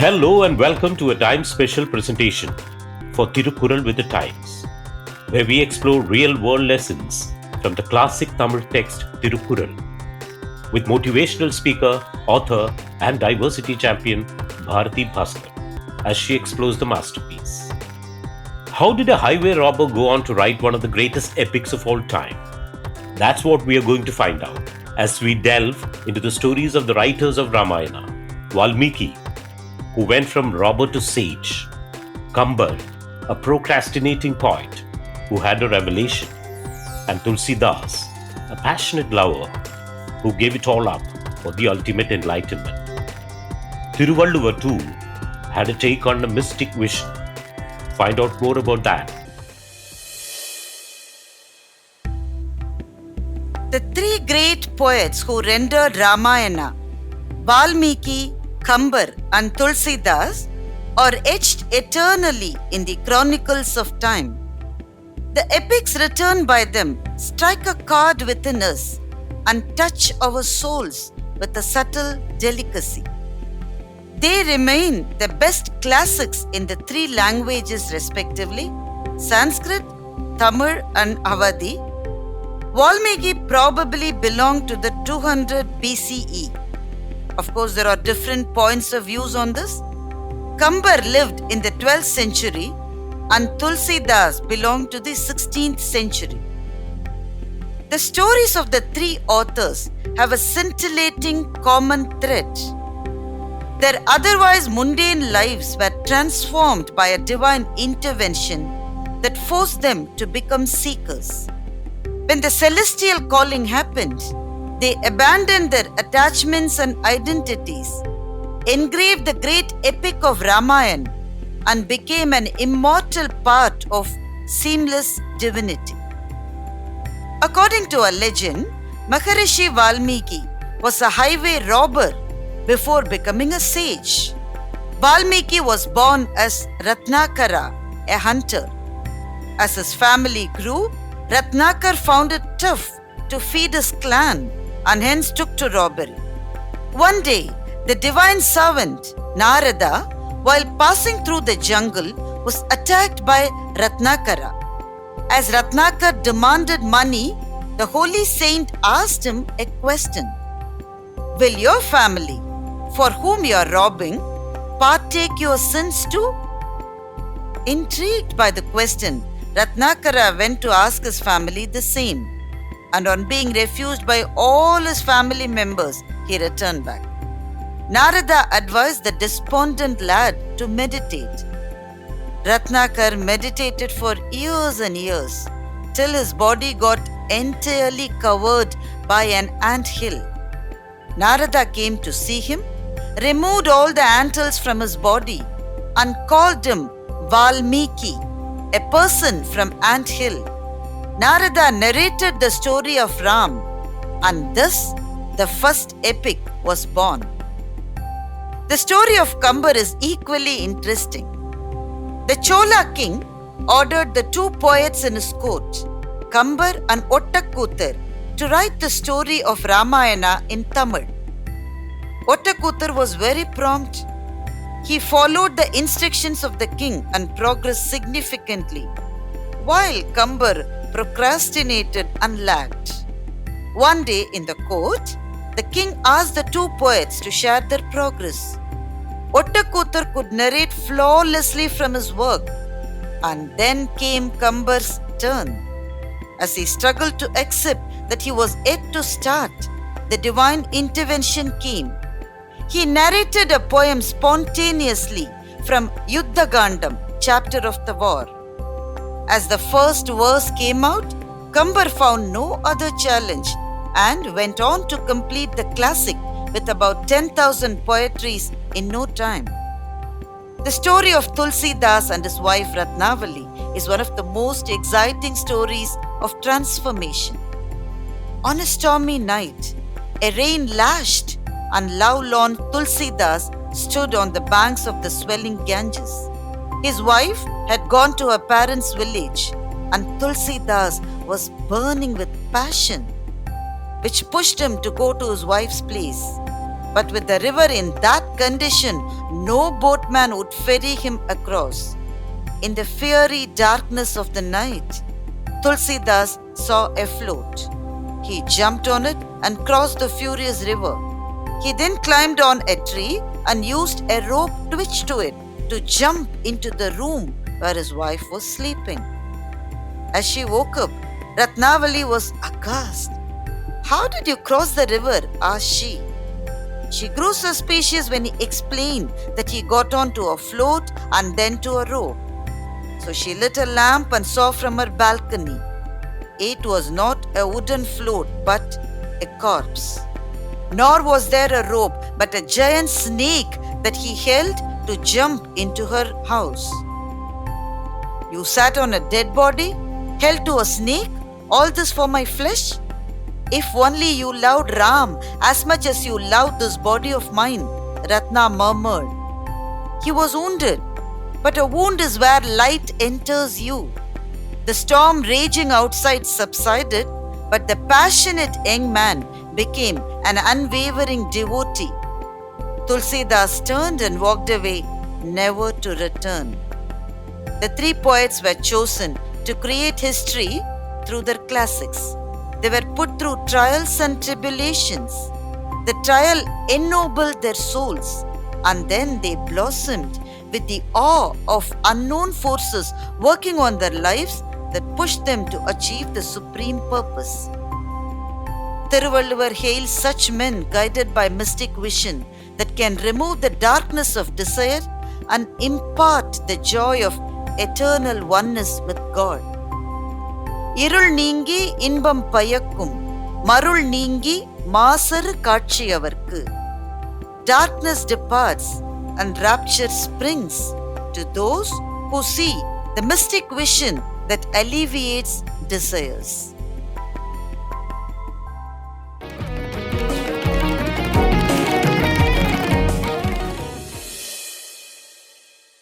Hello and welcome to a time special presentation for Thirukkural with the Times, where we explore real world lessons from the classic Tamil text Thirukkural with motivational speaker, author, and diversity champion Bharathi Baskar as she explores the masterpiece. How did a highway robber go on to write one of the greatest epics of all time? That's what we are going to find out as we delve into the stories of the writers of Ramayana, Valmiki, who went from robber to sage, Kambar, a procrastinating poet who had a revelation, and Tulsidas, a passionate lover who gave it all up for the ultimate enlightenment. Thiruvalluvar too had a take on a mystic vision. Find out more about that. The three great poets who rendered Ramayana, Valmiki, Kambar and Tulsidas, are etched eternally in the chronicles of time. The epics written by them strike a chord within us and touch our souls with a subtle delicacy. They remain the best classics in the three languages respectively, Sanskrit, Tamil and Awadhi. Valmiki probably belonged to the 200 BCE. Of course, there are different points of views on this. Kambar lived in the 12th century and Tulsidas belonged to the 16th century. The stories of the three authors have a scintillating common thread. Their otherwise mundane lives were transformed by a divine intervention that forced them to become seekers. When the celestial calling happened, they abandoned their attachments and identities, engraved the great epic of Ramayana, and became an immortal part of seamless divinity. According to a legend, Maharishi Valmiki was a highway robber before becoming a sage. Valmiki was born as Ratnakara, a hunter. As his family grew, Ratnakar found it tough to feed his clan and hence took to robbery. One day, the divine servant, Narada, while passing through the jungle, was attacked by Ratnakara. As Ratnakar demanded money, the holy saint asked him a question. Will your family, for whom you are robbing, partake your sins too? Intrigued by the question, Ratnakara went to ask his family the same, and on being refused by all his family members, he returned back. Narada advised the despondent lad to meditate. Ratnakar meditated for years and years, till his body got entirely covered by an ant hill. Narada came to see him, removed all the ant hills from his body, and called him Valmiki, a person from ant hill. Narada narrated the story of Ram, and thus the first epic was born. The story of Kambar is equally interesting. The Chola king ordered the two poets in his court, Kambar and Ottakkuthar, to write the story of Ramayana in Tamil. Ottakkuthar was very prompt. He followed the instructions of the king and progressed significantly, while Kambar procrastinated and lagged. One day in the court, the king asked the two poets to share their progress. Ottakkuthar could narrate flawlessly from his work, and then came Kambar's turn. As he struggled to accept that he was yet to start, the divine intervention came. He narrated a poem spontaneously from Yuddhagandam, chapter of the war. As the first verse came out, Kambar found no other challenge and went on to complete the classic with about 10,000 poetries in no time. The story of Tulsidas and his wife Ratnavali is one of the most exciting stories of transformation. On a stormy night, a rain lashed and love-lorn Tulsidas stood on the banks of the swelling Ganges. His wife had gone to her parents' village, and Tulsidas was burning with passion, which pushed him to go to his wife's place. But with the river in that condition, no boatman would ferry him across. In the fiery darkness of the night, Tulsidas saw a float. He jumped on it and crossed the furious river. He then climbed on a tree and used a rope twitched to it to jump into the room where his wife was sleeping. As she woke up, Ratnavali was aghast. "How did you cross the river?" asked she. She grew suspicious when he explained that he got onto a float and then to a rope. So she lit a lamp and saw from her balcony. It was not a wooden float but a corpse. Nor was there a rope but a giant snake that he held to jump into her house. "You sat on a dead body, held to a snake, all this for my flesh? If only you loved Ram as much as you loved this body of mine," Ratna murmured. "He was wounded, but a wound is where light enters you." The storm raging outside subsided, but the passionate young man became an unwavering devotee. Tulsidas turned and walked away, never to return. The three poets were chosen to create history through their classics. They were put through trials and tribulations. The trial ennobled their souls, and then they blossomed with the awe of unknown forces working on their lives that pushed them to achieve the supreme purpose. Thiruvalluvar hails such men guided by mystic vision that can remove the darkness of desire and impart the joy of eternal oneness with God. Irulneengi, Inbam Payakkum, Marul Neengi, Maasaru kaatchi Yavarkku. Darkness departs and rapture springs to those who see the mystic vision that alleviates desires.